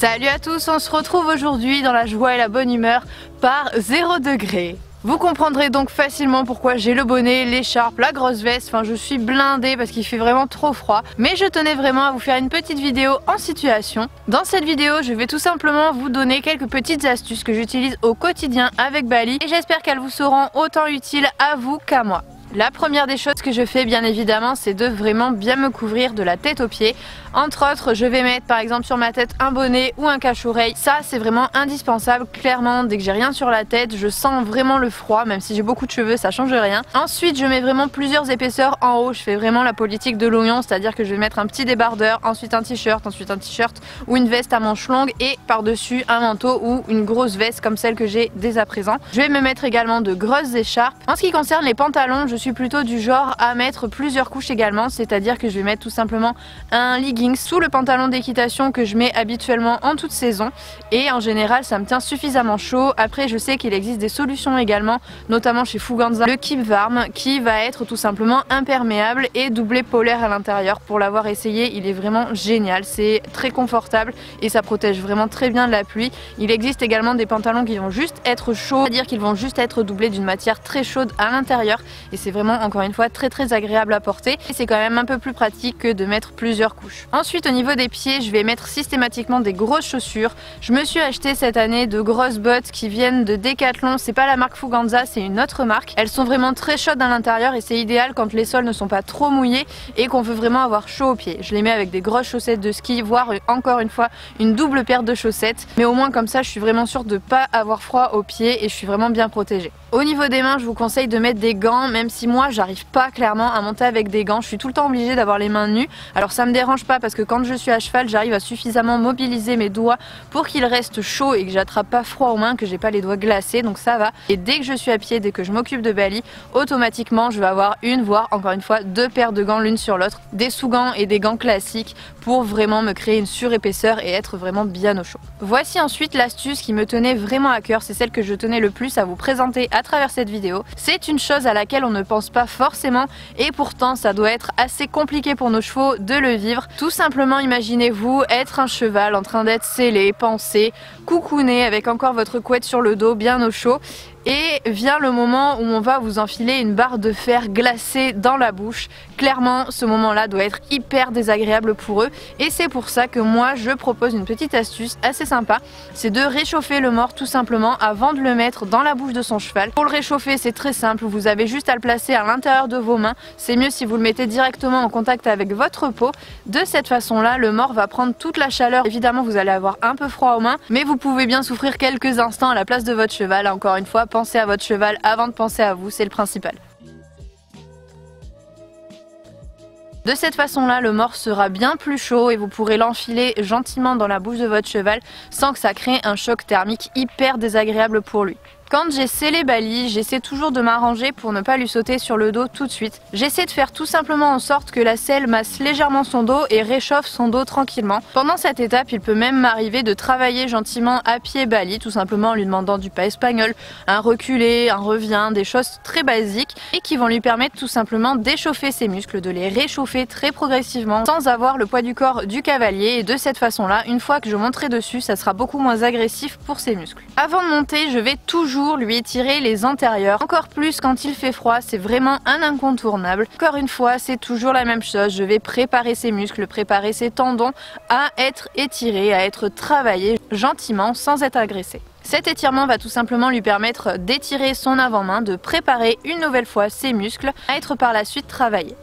Salut à tous, on se retrouve aujourd'hui dans la joie et la bonne humeur par 0 degré. Vous comprendrez donc facilement pourquoi j'ai le bonnet, l'écharpe, la grosse veste, enfin je suis blindée parce qu'il fait vraiment trop froid. Mais je tenais vraiment à vous faire une petite vidéo en situation. Dans cette vidéo, je vais tout simplement vous donner quelques petites astuces que j'utilise au quotidien avec Bali et j'espère qu'elles vous seront autant utiles à vous qu'à moi. La première des choses que je fais bien évidemment, c'est de vraiment bien me couvrir de la tête aux pieds. Entre autres, je vais mettre par exemple sur ma tête un bonnet ou un cache-oreille. Ça c'est vraiment indispensable, clairement dès que j'ai rien sur la tête, je sens vraiment le froid, même si j'ai beaucoup de cheveux, ça change rien. Ensuite je mets vraiment plusieurs épaisseurs en haut, je fais vraiment la politique de l'oignon, c'est-à-dire que je vais mettre un petit débardeur, ensuite un t-shirt ou une veste à manches longues et par-dessus un manteau ou une grosse veste comme celle que j'ai dès à présent. Je vais me mettre également de grosses écharpes. En ce qui concerne les pantalons, je suis plutôt du genre à mettre plusieurs couches également, c'est-à-dire que je vais mettre tout simplement un legging sous le pantalon d'équitation que je mets habituellement en toute saison et en général ça me tient suffisamment chaud. Après je sais qu'il existe des solutions également, notamment chez Fuganza, le Keep Warm qui va être tout simplement imperméable et doublé polaire à l'intérieur. Pour l'avoir essayé, il est vraiment génial, c'est très confortable et ça protège vraiment très bien de la pluie. Il existe également des pantalons qui vont juste être chauds, c'est-à-dire qu'ils vont juste être doublés d'une matière très chaude à l'intérieur et c'est vraiment encore une fois très agréable à porter et c'est quand même un peu plus pratique que de mettre plusieurs couches. Ensuite au niveau des pieds, je vais mettre systématiquement des grosses chaussures. Je me suis acheté cette année de grosses bottes qui viennent de Decathlon, c'est pas la marque Fuganza, c'est une autre marque. Elles sont vraiment très chaudes à l'intérieur et c'est idéal quand les sols ne sont pas trop mouillés et qu'on veut vraiment avoir chaud aux pieds. Je les mets avec des grosses chaussettes de ski, voire encore une fois une double paire de chaussettes, mais au moins comme ça je suis vraiment sûre de pas avoir froid aux pieds et je suis vraiment bien protégée. Au niveau des mains, je vous conseille de mettre des gants, même si moi j'arrive pas clairement à monter avec des gants, je suis tout le temps obligée d'avoir les mains nues. Alors ça me dérange pas parce que quand je suis à cheval, j'arrive à suffisamment mobiliser mes doigts pour qu'ils restent chauds et que j'attrape pas froid aux mains, que j'ai pas les doigts glacés, donc ça va. Et dès que je suis à pied, dès que je m'occupe de Bali, automatiquement je vais avoir une, voire encore une fois deux paires de gants l'une sur l'autre, des sous-gants et des gants classiques pour vraiment me créer une surépaisseur et être vraiment bien au chaud. Voici ensuite l'astuce qui me tenait vraiment à cœur, c'est celle que je tenais le plus à vous présenter à travers cette vidéo. C'est une chose à laquelle on ne pense pas forcément et pourtant ça doit être assez compliqué pour nos chevaux de le vivre. Tout simplement imaginez-vous être un cheval en train d'être sellé, pansé, coucouné avec encore votre couette sur le dos bien au chaud. Et vient le moment où on va vous enfiler une barre de fer glacée dans la bouche. Clairement, ce moment-là doit être hyper désagréable pour eux. Et c'est pour ça que moi, je propose une petite astuce assez sympa. C'est de réchauffer le mors tout simplement avant de le mettre dans la bouche de son cheval. Pour le réchauffer, c'est très simple. Vous avez juste à le placer à l'intérieur de vos mains. C'est mieux si vous le mettez directement en contact avec votre peau. De cette façon-là, le mors va prendre toute la chaleur. Évidemment, vous allez avoir un peu froid aux mains, mais vous pouvez bien souffrir quelques instants à la place de votre cheval. Encore une fois, pensez à votre cheval avant de penser à vous, c'est le principal. De cette façon-là, le mors sera bien plus chaud et vous pourrez l'enfiler gentiment dans la bouche de votre cheval sans que ça crée un choc thermique hyper désagréable pour lui. Quand j'ai sellé Bali, j'essaie toujours de m'arranger pour ne pas lui sauter sur le dos tout de suite. J'essaie de faire tout simplement en sorte que la selle masse légèrement son dos et réchauffe son dos tranquillement. Pendant cette étape, il peut même m'arriver de travailler gentiment à pied Bali, tout simplement en lui demandant du pas espagnol, un reculé, un revient, des choses très basiques et qui vont lui permettre tout simplement d'échauffer ses muscles, de les réchauffer très progressivement sans avoir le poids du corps du cavalier et de cette façon-là, une fois que je monterai dessus, ça sera beaucoup moins agressif pour ses muscles. Avant de monter, je vais toujours lui étirer les antérieurs, encore plus quand il fait froid, c'est vraiment un incontournable. Encore une fois, c'est toujours la même chose, je vais préparer ses muscles, préparer ses tendons à être étirés, à être travaillés gentiment sans être agressés. Cet étirement va tout simplement lui permettre d'étirer son avant-main, de préparer une nouvelle fois ses muscles à être par la suite travaillés.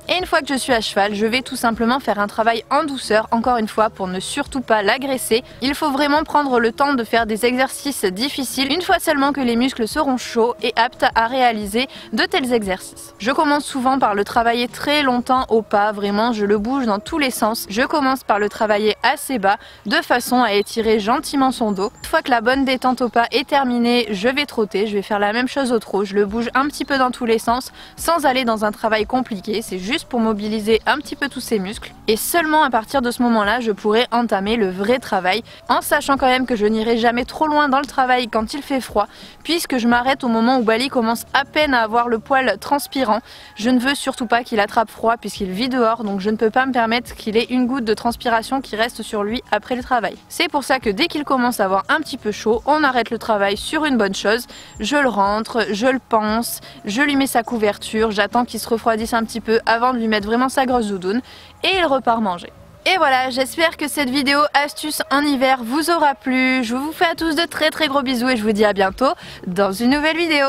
Et une fois que je suis à cheval, je vais tout simplement faire un travail en douceur, encore une fois, pour ne surtout pas l'agresser. Il faut vraiment prendre le temps de faire des exercices difficiles, une fois seulement que les muscles seront chauds et aptes à réaliser de tels exercices. Je commence souvent par le travailler très longtemps au pas, vraiment, je le bouge dans tous les sens. Je commence par le travailler assez bas, de façon à étirer gentiment son dos. Une fois que la bonne détente au pas est terminée, je vais trotter, je vais faire la même chose au trot. Je le bouge un petit peu dans tous les sens, sans aller dans un travail compliqué, c'est juste pour mobiliser un petit peu tous ses muscles. Et seulement à partir de ce moment-là, je pourrai entamer le vrai travail, en sachant quand même que je n'irai jamais trop loin dans le travail quand il fait froid, puisque je m'arrête au moment où Bali commence à peine à avoir le poil transpirant. Je ne veux surtout pas qu'il attrape froid puisqu'il vit dehors, donc je ne peux pas me permettre qu'il ait une goutte de transpiration qui reste sur lui après le travail. C'est pour ça que dès qu'il commence à avoir un petit peu chaud, on arrête le travail sur une bonne chose. Je le rentre, je le panse, je lui mets sa couverture, j'attends qu'il se refroidisse un petit peu avant de lui mettre vraiment sa grosse doudoune et il repart manger. Et voilà, j'espère que cette vidéo astuce en hiver vous aura plu. Je vous fais à tous de très gros bisous et je vous dis à bientôt dans une nouvelle vidéo.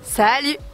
Salut!